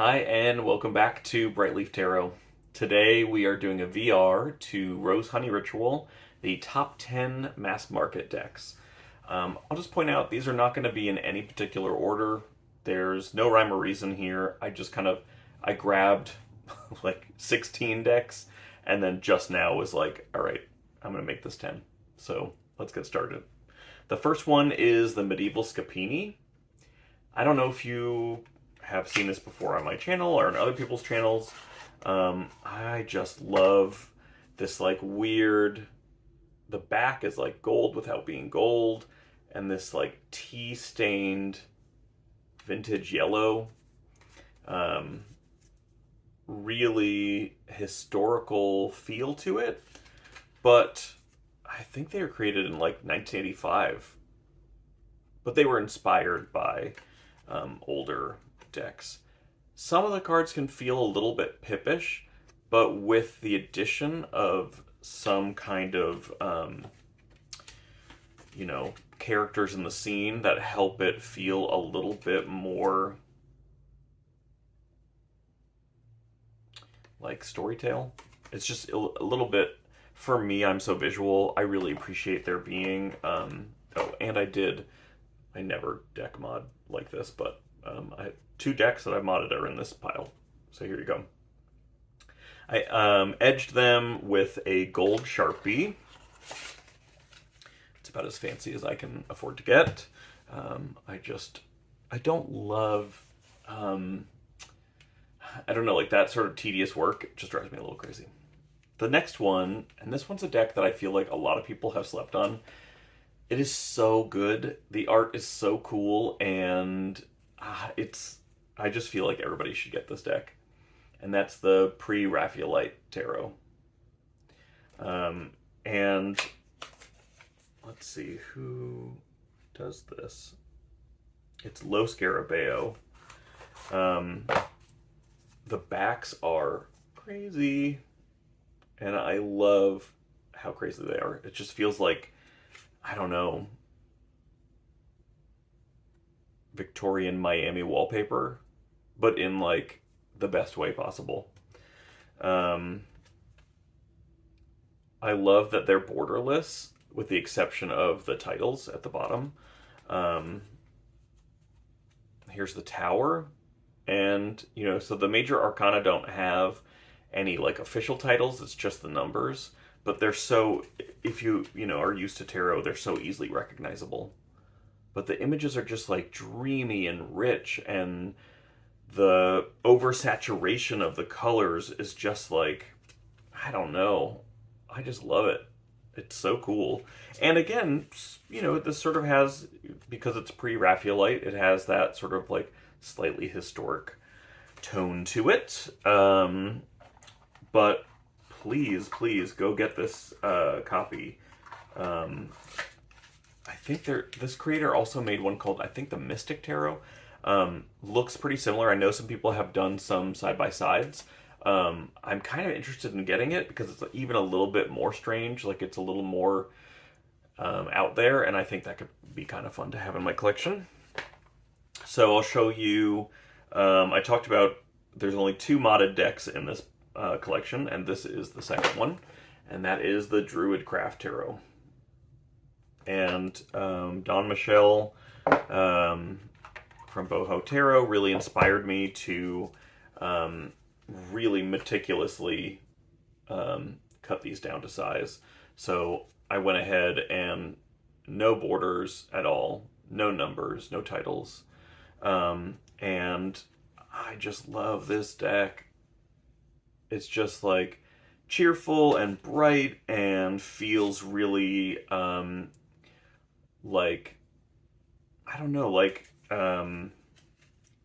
Hi, and welcome back to Brightleaf Tarot. Today we are doing a VR to Rose Honey Ritual, the top 10 mass market decks. I'll just point out these are not going to be in any particular order. There's no rhyme or reason here. I grabbed like 16 decks and then just now was like, all right, I'm going to make this 10. So let's get started. The first one is the Medieval Scapini. I don't know if you have seen this before on my channel or on other people's channels. I just love this like weird, the back is like gold without being gold, and this like tea stained vintage yellow. Really historical feel to it, but I think they were created in like 1985, but they were inspired by older decks. Some of the cards can feel a little bit pippish, but with the addition of some kind of, characters in the scene that help it feel a little bit more like storytale. It's just a little bit, for me, I'm so visual, I really appreciate there being, I never deck mod like this, but I have 2 decks that I've modded are in this pile. So here you go. I edged them with a gold Sharpie. It's about as fancy as I can afford to get. I don't love, I don't know, like that sort of tedious work. It just drives me a little crazy. The next one, and this one's a deck that I feel like a lot of people have slept on. It is so good. The art is so cool, and I just feel like everybody should get this deck. And that's the Pre-Raphaelite Tarot. And let's see, who does this? It's Los Scarabeo. The backs are crazy, and I love how crazy they are. It just feels like, I don't know, Victorian Miami wallpaper, but in like the best way possible. I love that they're borderless, with the exception of the titles at the bottom. Here's the Tower, and so the major arcana don't have any like official titles. It's just the numbers, but they're so, if you are used to tarot, they're so easily recognizable. But the images are just like dreamy and rich, and the oversaturation of the colors is just like, I don't know, I just love it. It's so cool. And again, this sort of has, because it's pre-Raphaelite, it has that sort of like slightly historic tone to it. But please go get this copy. I think this creator also made one called, I think, the Mystic Tarot. Looks pretty similar. I know some people have done some side-by-sides. I'm kind of interested in getting it because it's even a little bit more strange. Like, it's a little more out there, and I think that could be kind of fun to have in my collection. So I'll show you, I talked about there's only 2 modded decks in this collection, and this is the second one, and that is the Druid Craft Tarot. And Don Michel from Boho Tarot really inspired me to really meticulously cut these down to size. So I went ahead and no borders at all, no numbers, no titles. And I just love this deck. It's just like cheerful and bright and feels really like, I don't know, like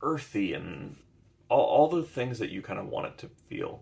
earthy and all the things that you kind of want it to feel.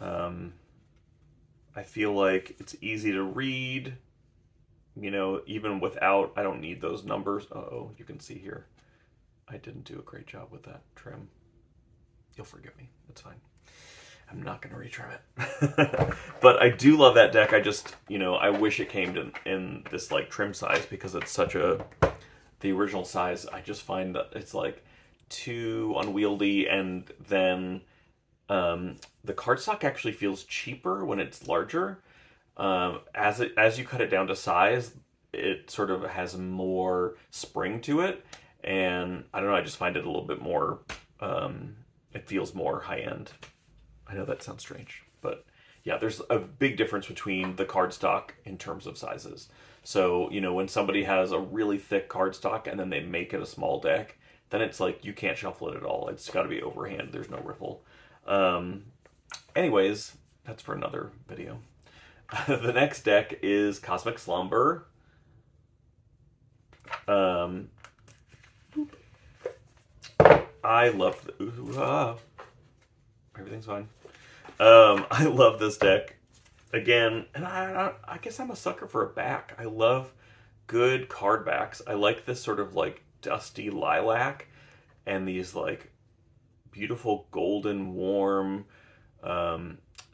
I feel like it's easy to read, even without, I don't need those numbers. Uh-oh, you can see here, I didn't do a great job with that trim. You'll forgive me, it's fine. I'm not going to retrim it. But I do love that deck. I just, I wish it came in this like trim size, because it's such the original size, I just find that it's like too unwieldy, and then the cardstock actually feels cheaper when it's larger. As you cut it down to size, it sort of has more spring to it, and I don't know. I just find it a little bit more. It feels more high end. I know that sounds strange, but yeah, there's a big difference between the cardstock in terms of sizes. So, when somebody has a really thick cardstock and then they make it a small deck, then it's like you can't shuffle it at all. It's got to be overhand. There's no ripple. Anyways, that's for another video. The next deck is Cosmic Slumber. I love everything's fine. I love this deck again, and I guess I'm a sucker for a back. I love good card backs. I like this sort of like dusty lilac and these like beautiful golden warm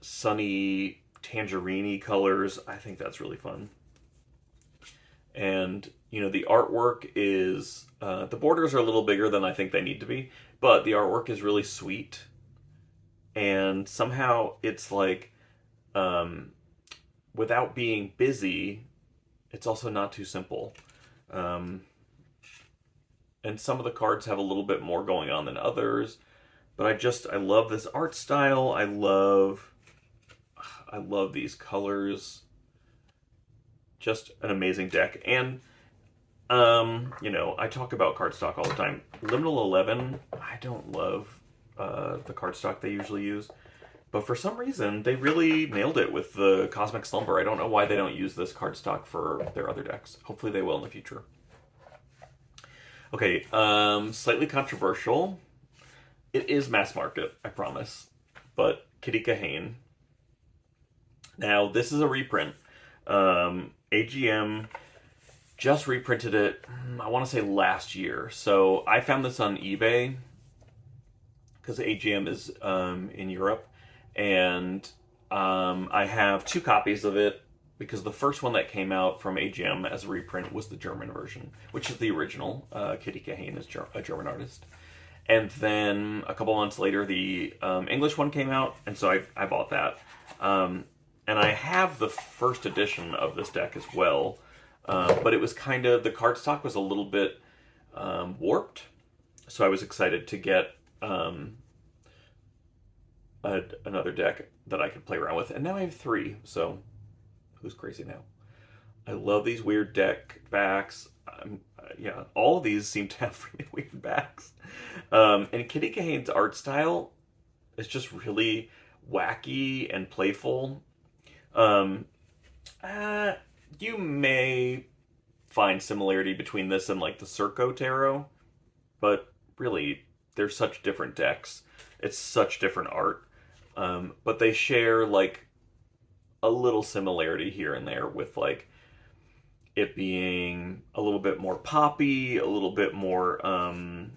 sunny tangerine colors. I think that's really fun. And the artwork is the borders are a little bigger than I think they need to be, but the artwork is really sweet, and somehow it's like without being busy, it's also not too simple. And some of the cards have a little bit more going on than others, but I love this art style. I love these colors. Just an amazing deck. And I talk about cardstock all the time. Liminal 11, I don't love the cardstock they usually use, but for some reason they really nailed it with the Cosmic Slumber. I don't know why they don't use this cardstock for their other decks. Hopefully they will in the future. Okay, slightly controversial. It is mass market, I promise, but Kitty Kahane. Now, this is a reprint. AGM just reprinted it, I want to say last year. So I found this on eBay because AGM is in Europe, and I have 2 copies of it because the first one that came out from AGM as a reprint was the German version, which is the original. Kitty Kahane is a German artist. And then a couple months later, the English one came out, and so I bought that. And I have the first edition of this deck as well, but it was the cardstock was a little bit warped, so I was excited to get another deck that I could play around with, and now I have 3, so who's crazy now? I love these weird deck backs. Yeah, all of these seem to have really weird backs. And Kitty Kahane's art style is just really wacky and playful. You may find similarity between this and like the Circo Tarot, but really they're such different decks. It's such different art. But they share like a little similarity here and there with like it being a little bit more poppy, a little bit more I'm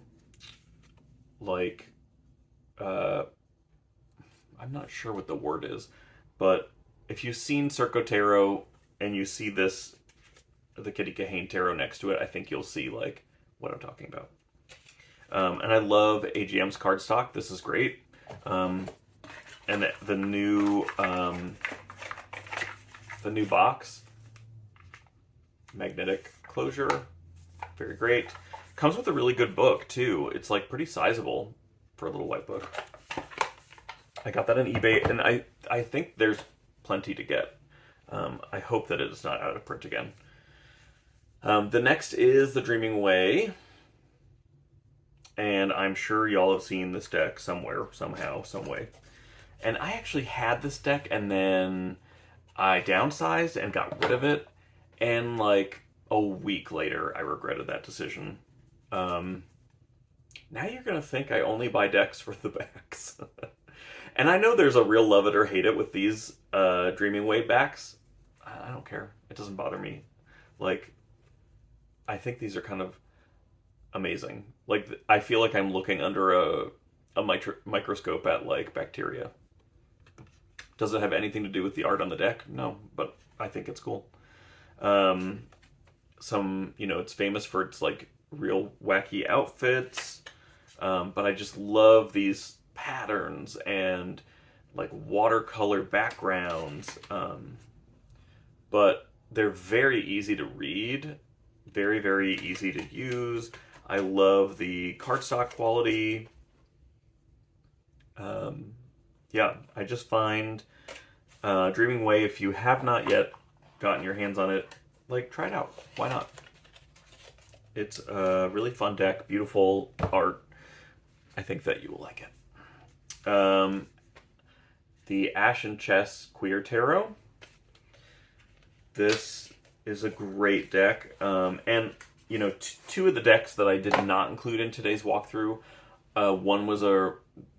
not sure what the word is, but if you've seen Circo Tarot and you see this, the Kitty Kahane Tarot next to it, I think you'll see like what I'm talking about. And I love AGM's cardstock. This is great. And the new box, magnetic closure, very great. Comes with a really good book too. It's like pretty sizable for a little white book. I got that on eBay, and I think there's plenty to get. I hope that it is not out of print again. The next is The Dreaming Way, and I'm sure y'all have seen this deck somewhere, somehow, some way. And I actually had this deck, and then I downsized and got rid of it, and like a week later, I regretted that decision. Now you're gonna think I only buy decks for the backs. And I know there's a real love it or hate it with these Dreaming Way backs. I don't care. It doesn't bother me. Like, I think these are kind of amazing. Like, I feel like I'm looking under a microscope at, like, bacteria. Does it have anything to do with the art on the deck? No, but I think it's cool. It's famous for its, like, real wacky outfits. But I just love these patterns and like watercolor backgrounds. But they're very easy to read, very, very easy to use. I love the cardstock quality. Yeah, I just find Dreaming Way, if you have not yet gotten your hands on it, like, try it out. Why not? It's a really fun deck, beautiful art. I think that you will like it. The Ashen Chess Queer Tarot. This is a great deck. And, you know, two of the decks that I did not include in today's walkthrough, one was a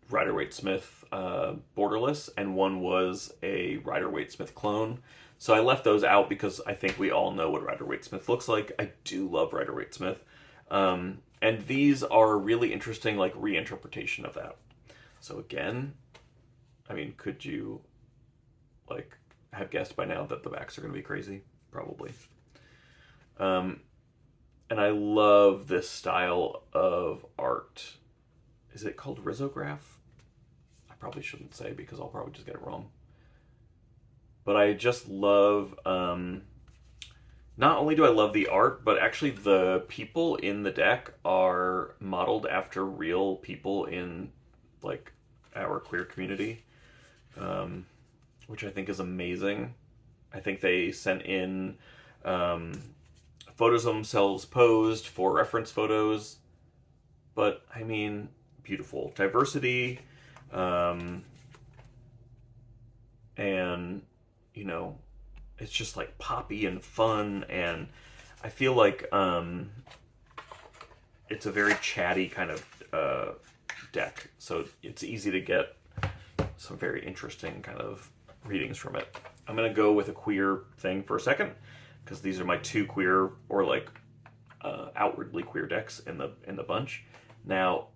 Rider-Waite-Smith borderless, and one was a Rider-Waite-Smith clone. So I left those out because I think we all know what Rider-Waite-Smith looks like. I do love Rider-Waite-Smith. And these are a really interesting, like, reinterpretation of that. So again, I mean, could you, like, have guessed by now that the backs are going to be crazy? Probably. And I love this style of art. Is it called risograph? I probably shouldn't say because I'll probably just get it wrong. But I just love, not only do I love the art, but actually the people in the deck are modeled after real people in, like, our queer community, which I think is amazing. I think they sent in photos of themselves posed for reference photos, but I mean, beautiful diversity, and, you know, it's just like poppy and fun, and I feel like it's a very chatty kind of deck, so it's easy to get some very interesting kind of readings from it. I'm gonna go with a queer thing for a second because these are my two queer, or like outwardly queer decks in the bunch. Now,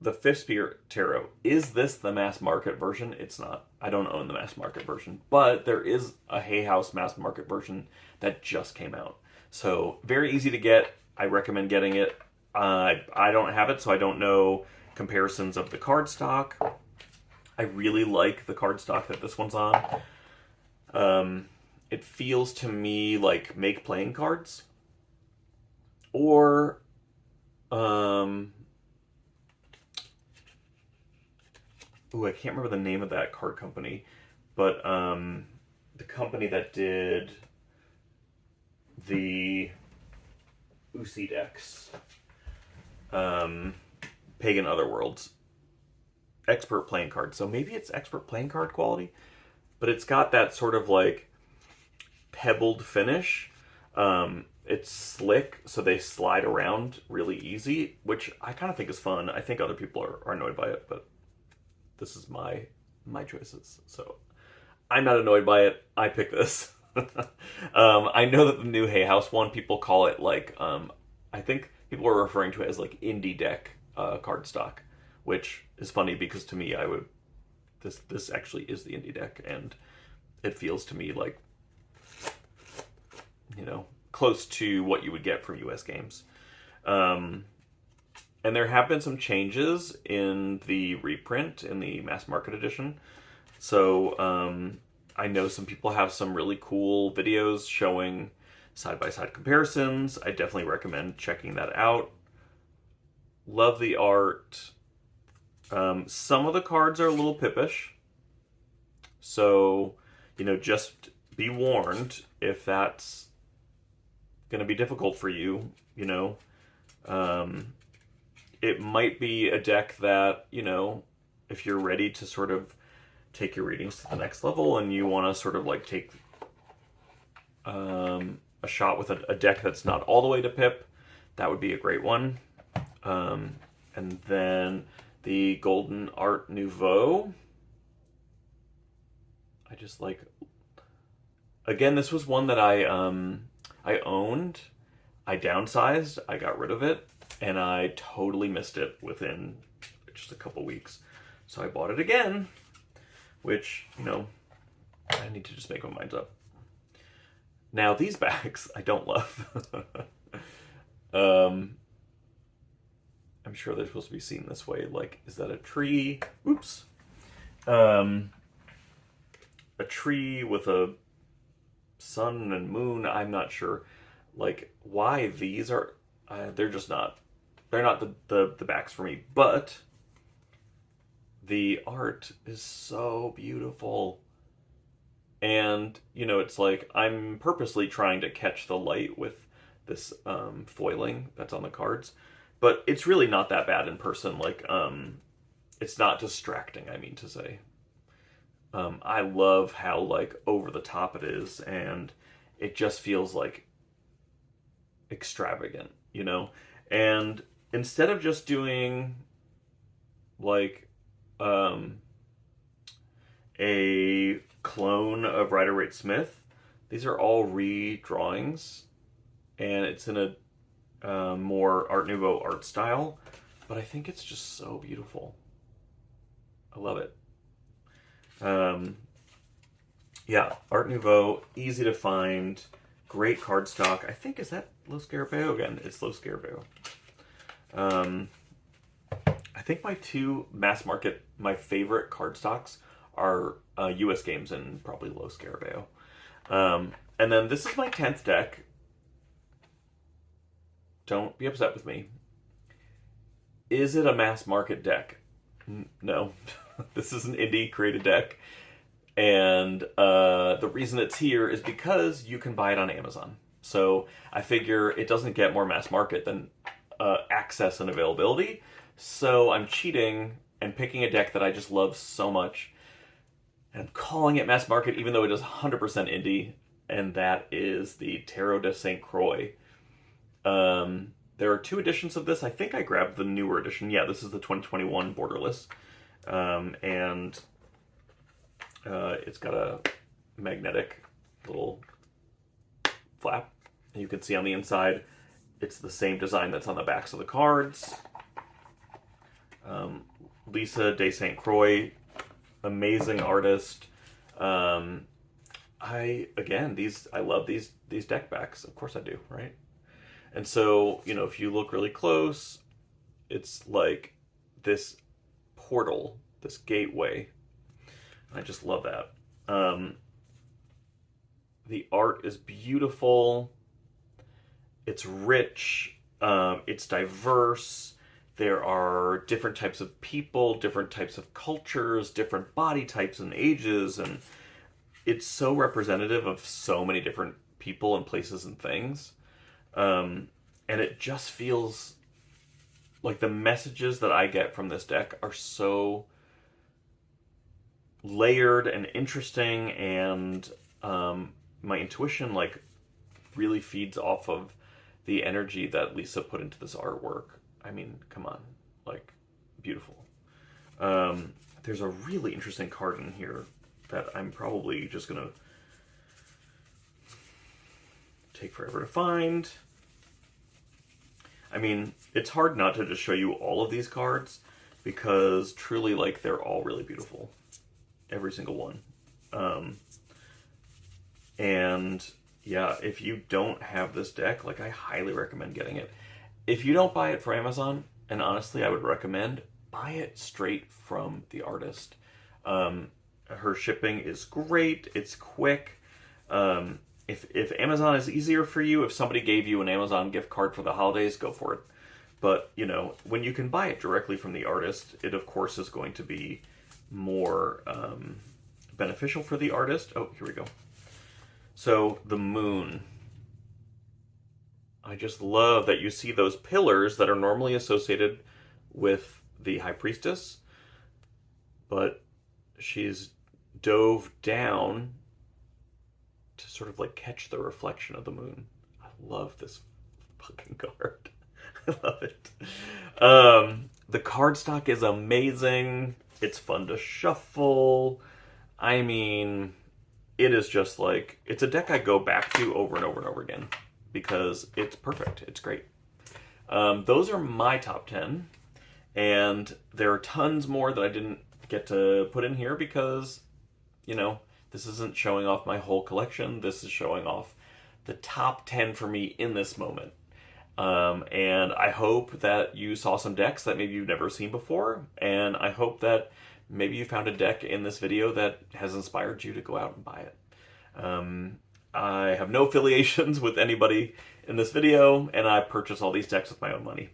the Fifth Sphere Tarot, is this the mass market version? It's not. I don't own the mass market version, but there is a Hay House mass market version that just came out. So very easy to get. I recommend getting it. I don't have it, so I don't know comparisons of the cardstock. I really like the cardstock that this one's on. It feels to me like make playing cards, or I can't remember the name of that card company, but the company that did the Usi decks, Pagan Otherworlds, expert playing card. So maybe it's expert playing card quality, but it's got that sort of like pebbled finish. It's slick, so they slide around really easy, which I kind of think is fun. I think other people are annoyed by it, but this is my choices. So I'm not annoyed by it. I picked this. I know that the new Hay House one, people call it like, I think people are referring to it as like indie deck cardstock, which is funny because to me, this actually is the indie deck, and it feels to me like, you know, close to what you would get from US games. And there have been some changes in the reprint in the mass market edition. So I know some people have some really cool videos showing side-by-side comparisons. I definitely recommend checking that out. Love the art. Some of the cards are a little pippish. So, you know, just be warned if that's going to be difficult for you, you know. It might be a deck that, you know, if you're ready to sort of take your readings to the next level and you want to sort of like take a shot with a deck that's not all the way to pip, that would be a great one. And then the Golden Art Nouveau. I just like, again, this was one that I owned. I downsized, I got rid of it, and I totally missed it within just a couple weeks. So I bought it again, which, you know, I need to just make my mind up. Now, these backs I don't love. I I'm sure they're supposed to be seen this way. Like, is that a tree? Oops. A tree with a sun and moon. I'm not sure. Like, why these are... they're just not... They're not the backs for me. But the art is so beautiful. And, you know, it's like I'm purposely trying to catch the light with this foiling that's on the cards. But it's really not that bad in person. Like, it's not distracting, I mean to say. I love how, like, over the top it is, and it just feels, like, extravagant, you know? And instead of just doing, like, a clone of Rider-Waite-Smith, these are all redrawings, and it's in a more Art Nouveau art style, but I think it's just so beautiful. I love it. Yeah, Art Nouveau, easy to find, great cardstock. I think, is that Lo Scarabeo again? It's Lo Scarabeo. I think my two mass market, my favorite cardstocks are US Games and probably Lo Scarabeo. And then this is my 10th deck. Don't be upset with me. Is it a mass market deck? No. This is an indie created deck. And the reason it's here is because you can buy it on Amazon. So I figure it doesn't get more mass market than access and availability. So I'm cheating and picking a deck that I just love so much. And I'm calling it mass market even though it is 100% indie. And that is the Tarot de St. Croix. There are two editions of this. I think I grabbed the newer edition. Yeah, this is the 2021 borderless. And it's got a magnetic little flap. You can see on the inside, it's the same design that's on the backs of the cards. Lisa de St. Croix, amazing artist. I love these deck backs. Of course I do, right? And so, you know, if you look really close, it's like this portal, this gateway. I just love that. The art is beautiful. It's rich. It's diverse. There are different types of people, different types of cultures, different body types and ages, and it's so representative of so many different people and places and things. And it just feels like the messages that I get from this deck are so layered and interesting, and my intuition like really feeds off of the energy that Lisa put into this artwork. I mean, come on, like, beautiful. There's a really interesting card in here that I'm probably just gonna take forever to find. I mean, it's hard not to just show you all of these cards because truly, like, they're all really beautiful. Every single one. And yeah, if you don't have this deck, like, I highly recommend getting it. If you don't buy it from Amazon, and honestly, I would recommend buy it straight from the artist. Her shipping is great. It's quick. If Amazon is easier for you, if somebody gave you an Amazon gift card for the holidays, go for it. But, you know, when you can buy it directly from the artist, it of course is going to be more beneficial for the artist. Oh, here we go. So the moon. I just love that you see those pillars that are normally associated with the High Priestess, but she's dove down to sort of like catch the reflection of the moon. I love this fucking card. I love it. The cardstock is amazing. It's fun to shuffle. I mean, it is just like, it's a deck I go back to over and over and over again because it's perfect. It's great. Those are my top 10. And there are tons more that I didn't get to put in here because, you know, this isn't showing off my whole collection. This is showing off the top 10 for me in this moment. And I hope that you saw some decks that maybe you've never seen before, and I hope that maybe you found a deck in this video that has inspired you to go out and buy it. I have no affiliations with anybody in this video, and I purchase all these decks with my own money.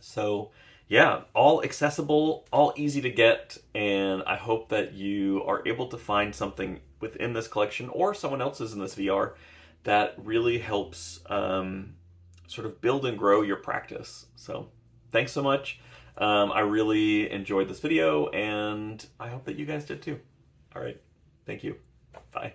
So yeah, all accessible, all easy to get, and I hope that you are able to find something within this collection or someone else's in this VR that really helps sort of build and grow your practice. So thanks so much. I really enjoyed this video, and I hope that you guys did too. All right, thank you. Bye.